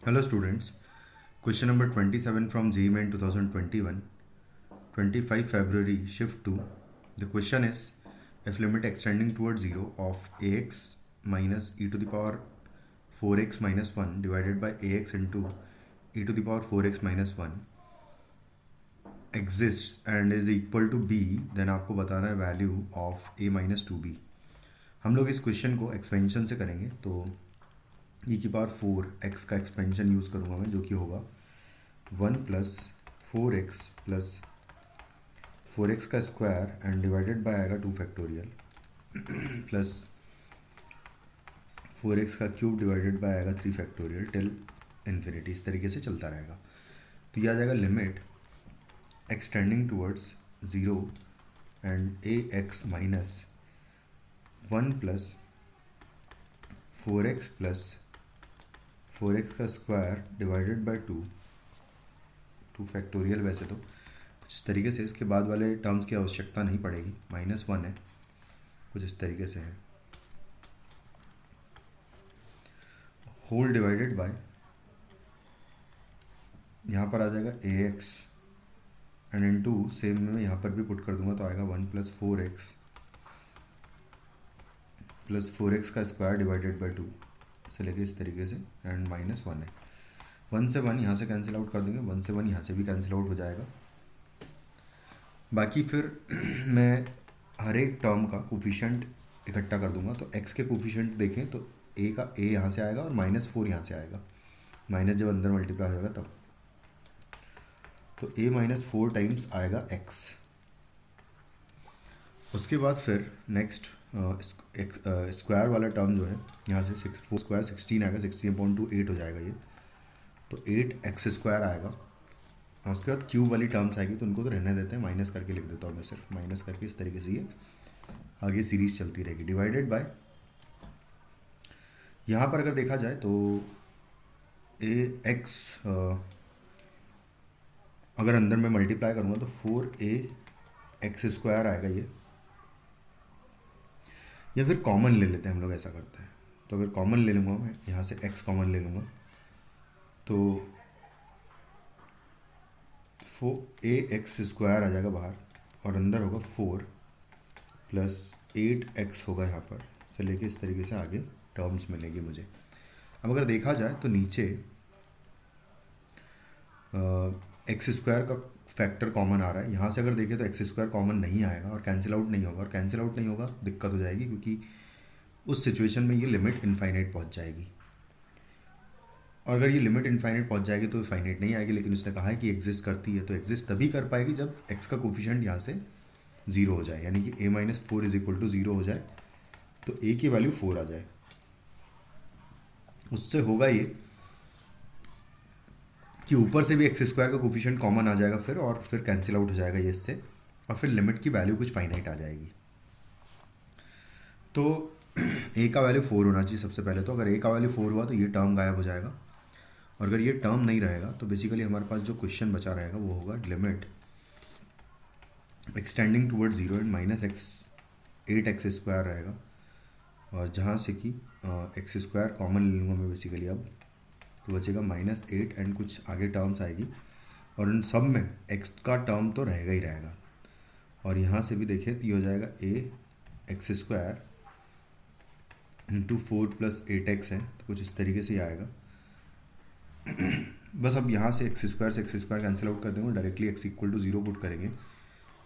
Hello students, question number 27 from JEE Main 2021, 25 February, shift 2. The question is, if limit extending towards 0 of ax minus e to the power 4x minus 1 divided by ax into e to the power 4x minus 1 exists and is equal to b, then आपको बताना है value of a minus 2b. हम लोग इस question को expansion से करेंगे, तो ई की पावर 4x का एक्सपेंशन यूज़ करूँगा मैं, जो कि होगा 1 प्लस 4x प्लस 4x का स्क्वायर एंड डिवाइडेड बाय आएगा 2 फैक्टोरियल प्लस 4x का क्यूब डिवाइडेड बाय आएगा 3 फैक्टोरियल टिल इन्फिनिटी. इस तरीके से चलता रहेगा. तो ये आ जाएगा limit extending towards 0 and a x minus 1 plus 4x plus 4x का स्क्वायर डिवाइडेड बाय 2 फैक्टोरियल. वैसे तो कुछ इस तरीके से, इसके बाद वाले टर्म्स की आवश्यकता नहीं पड़ेगी, -1 है, कुछ इस तरीके से है, होल डिवाइडेड बाय, यहाँ पर आ जाएगा ax एंड इनटू सेम में यहाँ पर भी पुट कर दूंगा तो आएगा 1 प्लस 4x प्लस 4x का स्क्वायर डिवाइडेड बाय 2 से लेके इस तरीके से एंड -1 है. 1 से 1 यहाँ से कैंसिल आउट कर देंगे, 1 से 1 यहाँ से भी कैंसिल आउट हो जाएगा. बाकी फिर मैं हर एक टर्म का कोफिशिएंट इकट्ठा कर दूंगा. तो x के कोफिशिएंट देखें तो a का a यहाँ से आएगा और -4 यहाँ से आएगा, माइनस जब अंदर मल्टीप्लाई होगा तब, तो a -4 टाइम्स आएगा x. उसके बाद फिर नेक्स्ट स्क्वायर वाला टर्म जो है, यहाँ से 4 स्क्वायर 16 आएगा, 16/2 8 हो जाएगा ये, तो 8x स्क्वायर आएगा. और उसके बाद क्यूब वाली टर्म्स आएगी, तो उनको तो रहने देते हैं, माइनस करके लिख देता हूँ मैं, सिर्फ माइनस करके. इस तरीके से ये आगे सीरीज चलती रहेगी. डिवाइडेड बाय, यहाँ पर अगर देखा जाए तो ax अगर अंदर में मल्टीप्लाई करूँगा तो 4ax स्क्वायर आएगा ये, या फिर कॉमन ले लेते हैं हम लोग, ऐसा करते हैं. तो अगर कॉमन ले लूँगा मैं, यहाँ से x कॉमन ले लूँगा तो 4ax स्क्वायर आ जाएगा बाहर और अंदर होगा 4 प्लस 8x होगा यहाँ पर से लेके इस तरीके से आगे टर्म्स मिलेंगे मुझे. अब अगर देखा जाए तो नीचे एक्स स्क्वायर का फैक्टर कॉमन आ रहा है, यहाँ से अगर देखें तो एक्स स्क्वायर कॉमन नहीं आएगा और कैंसिल आउट नहीं होगा, और कैंसिल आउट नहीं होगा दिक्कत हो जाएगी, क्योंकि उस सिचुएशन में ये लिमिट इनफाइनाइट पहुँच जाएगी. और अगर ये लिमिट इनफाइनाइट पहुँच जाएगी तो फाइनाइट नहीं आएगी. लेकिन उसने कहा है कि एग्जिस्ट करती है, तो एग्जिस्ट तभी कर पाएगी जब एक्स का कोफिशिएंट यहाँ से 0 हो जाए, यानी कि a-4 = 0 हो जाए, तो a की वैल्यू 4 आ जाए. उससे होगा ये कि ऊपर से भी एक्स स्क्वायर का कोफिशिएंट कॉमन आ जाएगा फिर, और फिर कैंसिल आउट हो जाएगा ये इससे, और फिर लिमिट की वैल्यू कुछ फाइनाइट आ जाएगी. तो a का वैल्यू 4 होना चाहिए सबसे पहले. तो अगर a का वैल्यू 4 हुआ तो ये टर्म गायब हो जाएगा, और अगर ये टर्म नहीं रहेगा तो बेसिकली हमारे पास जो क्वेश्चन बचा रहेगा वो होगा limit extending toward 0 and -8x square रहेगा, और जहाँ से कि एक्स स्क्वायर कॉमन ले लूँगा मैं बेसिकली अब, तो बचेगा -8 एंड कुछ आगे टर्म्स आएगी, और उन सब में x का टर्म तो रहेगा ही रहेगा. और यहाँ से भी देखें तो ये हो जाएगा ax square into 4 plus 8x है, तो कुछ इस तरीके से ही आएगा. बस अब यहाँ से एक्स स्क्वायर कैंसिल आउट कर देंगे, डायरेक्टली x = 0 पुट करेंगे,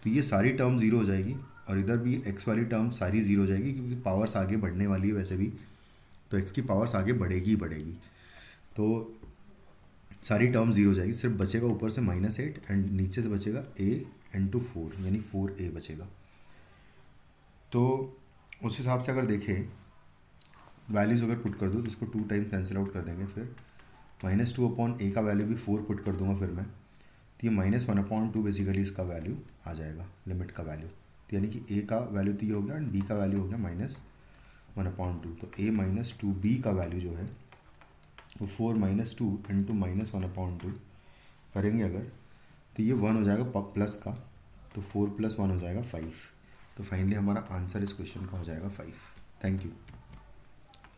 तो ये सारी टर्म 0 हो जाएगी, और इधर भी x वाली टर्म सारी 0 हो जाएगी, क्योंकि पावर्स आगे बढ़ने वाली है वैसे भी, तो x की पावर्स आगे बढ़ेगी ही बढ़ेगी. तो सारी टर्म 0 हो जाएगी, सिर्फ बचेगा ऊपर से -8 एंड नीचे से बचेगा a × 4, यानी 4a बचेगा. तो उस हिसाब से अगर देखें वैल्यूज़ अगर पुट कर दो तो इसको 2 टाइम्स कैंसिल आउट कर देंगे, फिर -2/a का वैल्यू भी 4 पुट कर दूंगा फिर मैं, तो ये -1/2 बेसिकली इसका वैल्यू आ जाएगा, लिमिट का वैल्यू. तो यानी कि a का वैल्यू तो ये हो गया एंड b का वैल्यू हो गया -1/2. तो a - 2b का वैल्यू जो है वो 4 - 2 इंटू -1/2 करेंगे अगर, तो ये 1 हो जाएगा प्लस का, तो 4 + 1 हो जाएगा 5. तो फाइनली हमारा आंसर इस क्वेश्चन का हो जाएगा 5. Thank you.